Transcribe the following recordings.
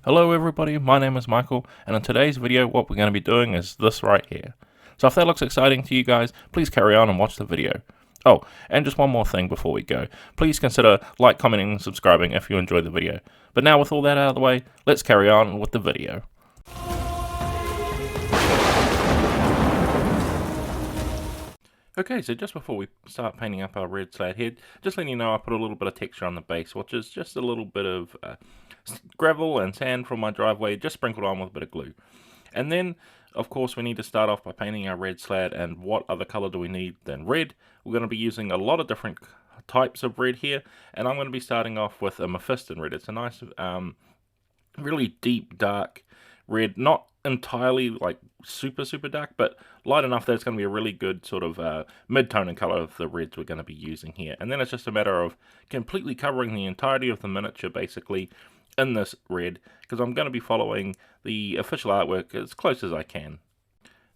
Hello everybody, my name is Michael, and in today's video what we're going to be doing is this right here. So if that looks exciting to you guys, please carry on and watch the video. Oh, and just one more thing before we go. Please consider like, commenting, and subscribing if you enjoyed the video. But now with all that out of the way, let's carry on with the video. Okay, so just before we start painting up our red Slaad head, just letting you know I put a little bit of texture on the base, which is just a little bit of gravel and sand from my driveway, just sprinkled on with a bit of glue. And then, of course, we need to start off by painting our red Slaad, and what other color do we need than red? We're going to be using a lot of different types of red here, and I'm going to be starting off with a Mephiston red. It's a nice, really deep, dark red, not entirely like super dark, but light enough that it's going to be a really good sort of mid-tone in color of the reds we're going to be using here. And then it's just a matter of completely covering the entirety of the miniature basically in this red, because I'm going to be following the official artwork as close as I can.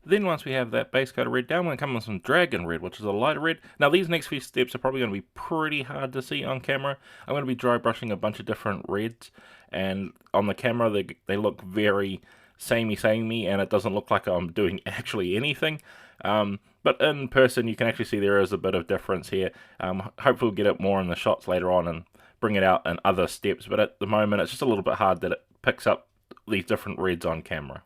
Then once we have that base coat of red down, we're going to come with some dragon red, which is a lighter red. Now these next few steps are probably going to be pretty hard to see on camera. I'm going to be dry brushing a bunch of different reds, and on the camera they look very samey, and it doesn't look like I'm doing actually anything. But in person you can actually see there is a bit of difference here. Hopefully we'll get it more in the shots later on and bring it out in other steps, but at the moment it's just a little bit hard that it picks up these different reds on camera.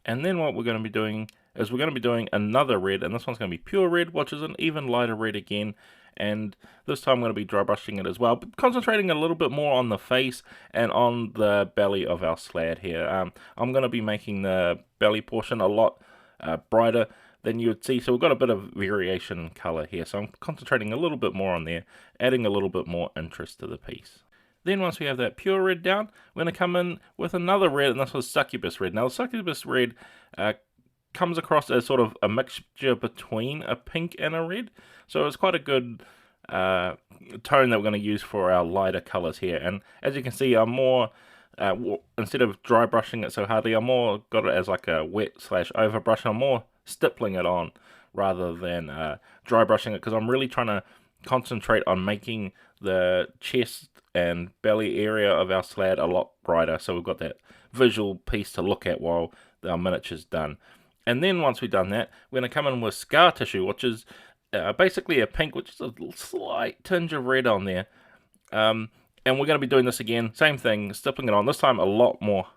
And then what we're going to be doing is we're going to be doing another red, and this one's going to be pure red, which is an even lighter red again. And this time I'm going to be dry brushing it as well, but concentrating a little bit more on the face and on the belly of our Slaad here. I'm going to be making the belly portion a lot brighter than you would see, so we've got a bit of variation in color here. So I'm concentrating a little bit more on there, adding a little bit more interest to the piece. Then once we have that pure red down, we're going to come in with another red, and this was succubus red. Now the succubus red comes across as sort of a mixture between a pink and a red, so it's quite a good tone that we're going to use for our lighter colors here. And as you can see, I'm more instead of dry brushing it so hardly, I'm more got it as like a wet / over brush. I'm more stippling it on rather than dry brushing it, because I'm really trying to concentrate on making the chest and belly area of our Slaad a lot brighter, so we've got that visual piece to look at while our miniature's done. And then once we've done that, we're going to come in with scar tissue, which is basically a pink, which is a slight tinge of red on there. And we're going to be doing this again, same thing, stippling it on, this time a lot more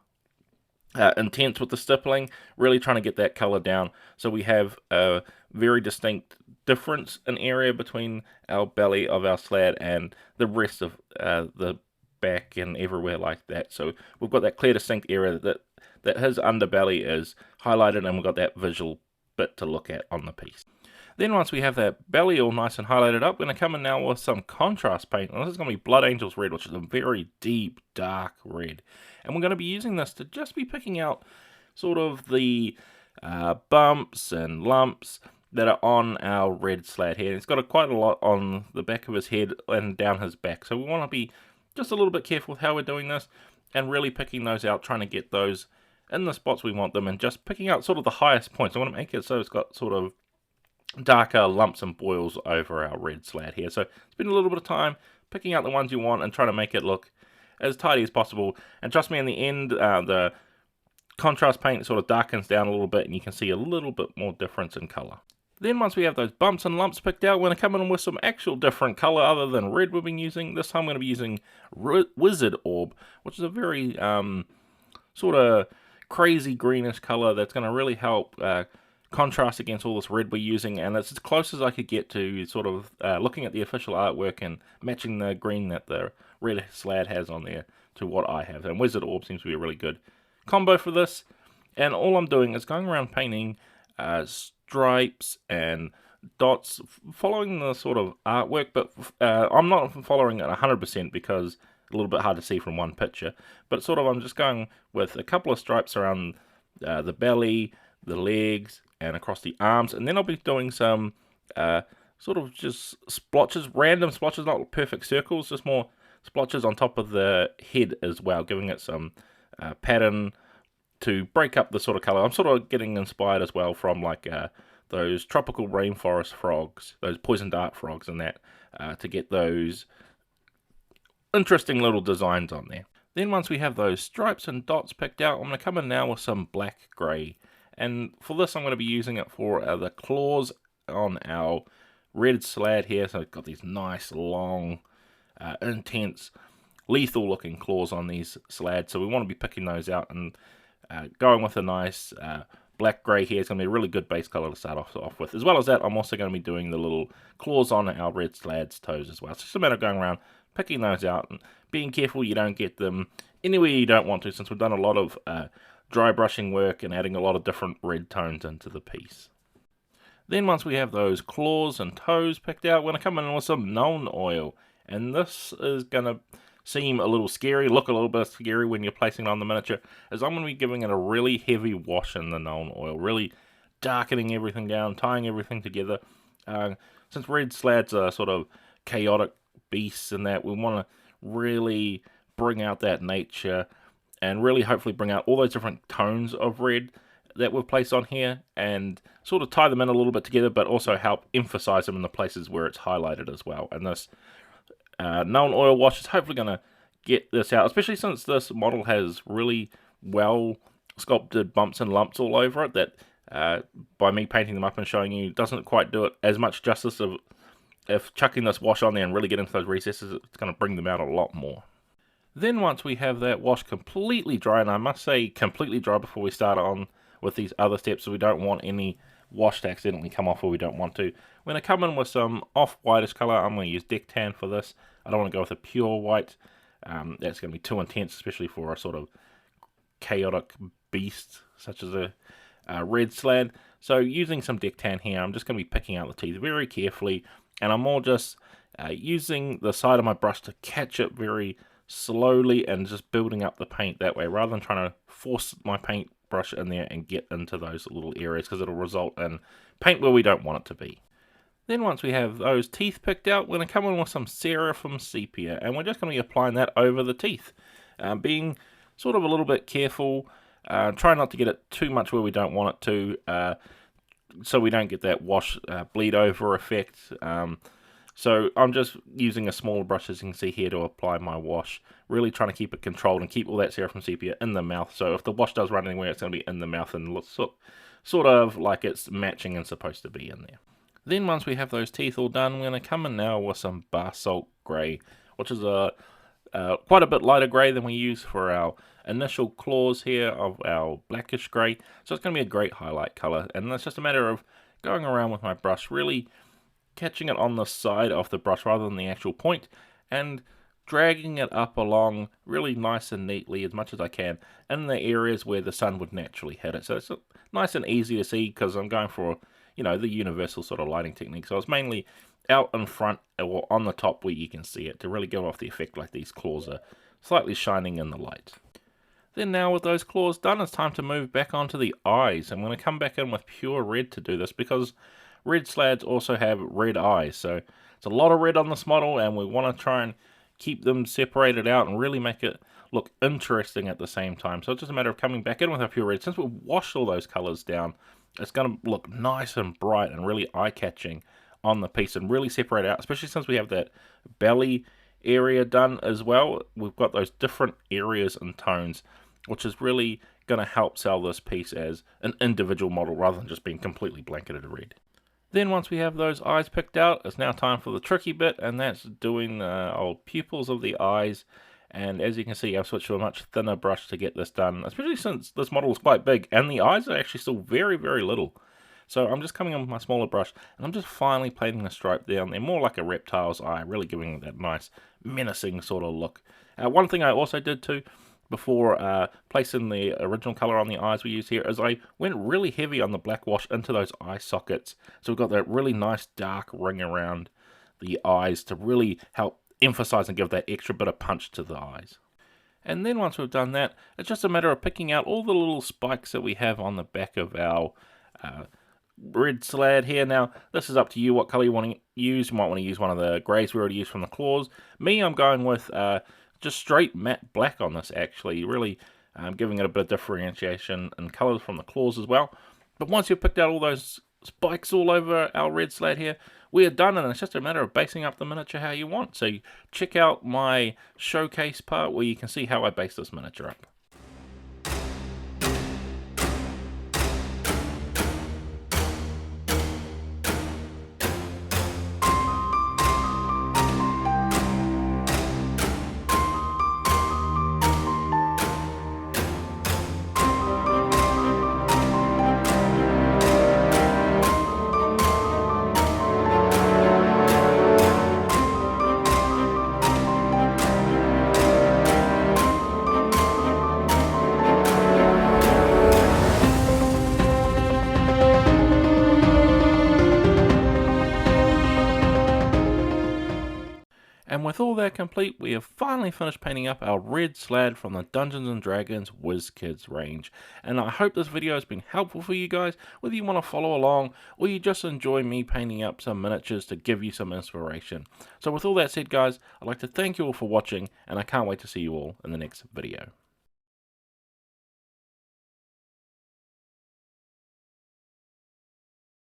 intense with the stippling, really trying to get that color down so we have a very distinct difference in area between our belly of our Slaad and the rest of the back and everywhere like that. So we've got that clear distinct area that his underbelly is highlighted, and we've got that visual bit to look at on the piece. Then once we have that belly all nice and highlighted up, we're going to come in now with some contrast paint. And this is going to be Blood Angels red, which is a very deep, dark red. And we're going to be using this to just be picking out sort of the bumps and lumps that are on our red Slaad here. It's got quite a lot on the back of his head and down his back. So we want to be just a little bit careful with how we're doing this and really picking those out, trying to get those in the spots we want them, and just picking out sort of the highest points. I want to make it so it's got sort of darker lumps and boils over our red Slaad here. So spend a little bit of time picking out the ones you want and trying to make it look as tidy as possible. And trust me, in the end, the contrast paint sort of darkens down a little bit, and you can see a little bit more difference in color. Then once we have those bumps and lumps picked out, we're going to come in with some actual different color other than red we've been using. This time I'm going to be using Wizard Orb, which is a very sort of crazy greenish color that's going to really help contrast against all this red we're using, and it's as close as I could get to sort of looking at the official artwork and matching the green that the red Slaad has on there to what I have. And Wizard Orb seems to be a really good combo for this. And all I'm doing is going around painting stripes and dots, following the sort of artwork, but I'm not following it 100% because a little bit hard to see from one picture, but sort of I'm just going with a couple of stripes around the belly, the legs, and across the arms, and then I'll be doing some sort of just splotches, random splotches, not perfect circles, just more splotches on top of the head as well, giving it some pattern to break up the sort of color. I'm sort of getting inspired as well from like those tropical rainforest frogs, those poison dart frogs and that, to get those interesting little designs on there. Then once we have those stripes and dots picked out, I'm going to come in now with some black grey. And for this I'm going to be using it for the claws on our red Slaad here. So I've got these nice, long, intense, lethal looking claws on these Slaads. So we want to be picking those out and going with a nice black grey here. It's going to be a really good base colour to start off with. As well as that, I'm also going to be doing the little claws on our red Slaad's toes as well. So it's just a matter of going around, picking those out, and being careful you don't get them anywhere you don't want to, since we've done a lot of dry brushing work and adding a lot of different red tones into the piece. Then once we have those claws and toes picked out, we're going to come in with some nuln oil. And this is going to seem a little scary, look a little bit scary when you're placing it on the miniature, as I'm going to be giving it a really heavy wash in the nuln oil, really darkening everything down, tying everything together. Since red Slaads are sort of chaotic beasts and that, we want to really bring out that nature and really hopefully bring out all those different tones of red that we've placed on here and sort of tie them in a little bit together, but also help emphasize them in the places where it's highlighted as well. And this nuln oil wash is hopefully going to get this out, especially since this model has really well sculpted bumps and lumps all over it that by me painting them up and showing you doesn't quite do it as much justice. If chucking this wash on there and really get into those recesses, it's going to bring them out a lot more. Then once we have that wash completely dry, and I must say completely dry before we start on with these other steps, so we don't want any wash to accidentally come off where we don't want to. We're going to come in with some off-whitish colour. I'm going to use deck tan for this. I don't want to go with a pure white. That's going to be too intense, especially for a sort of chaotic beast such as a red Slaad. So using some deck tan here, I'm just going to be picking out the teeth very carefully, and I'm more just using the side of my brush to catch it very slowly and just building up the paint that way, rather than trying to force my paintbrush in there and get into those little areas, because it'll result in paint where we don't want it to be. Then once we have those teeth picked out, we're going to come in with some seraphim sepia, and we're just going to be applying that over the teeth, being sort of a little bit careful, try not to get it too much where we don't want it to, so we don't get that wash bleed over effect. So I'm just using a smaller brush, as you can see here, to apply my wash, really trying to keep it controlled and keep all that seraphim sepia in the mouth. So if the wash does run anywhere, it's going to be in the mouth and look sort of like it's matching and supposed to be in there. Then once we have those teeth all done, we're going to come in now with some basalt grey, which is quite a bit lighter grey than we use for our initial claws here of our blackish grey. So it's going to be a great highlight colour, and it's just a matter of going around with my brush, really catching it on the side of the brush rather than the actual point, and dragging it up along really nice and neatly as much as I can in the areas where the sun would naturally hit it. So it's nice and easy to see, because I'm going for, you know, the universal sort of lighting technique. So it's mainly out in front or on the top where you can see it, to really give off the effect like these claws are slightly shining in the light. Then now with those claws done, it's time to move back onto the eyes. I'm going to come back in with pure red to do this, because red Slaads also have red eyes. So it's a lot of red on this model, and we want to try and keep them separated out and really make it look interesting at the same time. So it's just a matter of coming back in with our pure red. Since we've washed all those colors down, it's going to look nice and bright and really eye-catching on the piece and really separate out, especially since we have that belly area done as well. We've got those different areas and tones, which is really going to help sell this piece as an individual model rather than just being completely blanketed red. Then once we have those eyes picked out, it's now time for the tricky bit, and that's doing the old pupils of the eyes. And as you can see, I've switched to a much thinner brush to get this done, especially since this model is quite big and the eyes are actually still very, very little. So I'm just coming in with my smaller brush, and I'm just finally painting the stripe down there, more like a reptile's eye, really giving it that nice menacing sort of look. One thing I also did too, before placing the original color on the eyes we use here, is I went really heavy on the black wash into those eye sockets. So we've got that really nice dark ring around the eyes to really help emphasize and give that extra bit of punch to the eyes. And then once we've done that, it's just a matter of picking out all the little spikes that we have on the back of our red Slaad here. Now, this is up to you what color you want to use. You might want to use one of the greys we already used from the claws. Me, I'm going with just straight matte black on this, actually, really giving it a bit of differentiation in colors from the claws as well. But once you've picked out all those spikes all over our red Slaad here, we are done, and it's just a matter of basing up the miniature how you want. So check out my showcase part where you can see how I base this miniature up. And with all that complete, we have finally finished painting up our red Slaad from the Dungeons & Dragons Wizkids range. And I hope this video has been helpful for you guys, whether you want to follow along or you just enjoy me painting up some miniatures to give you some inspiration. So with all that said guys, I'd like to thank you all for watching, and I can't wait to see you all in the next video.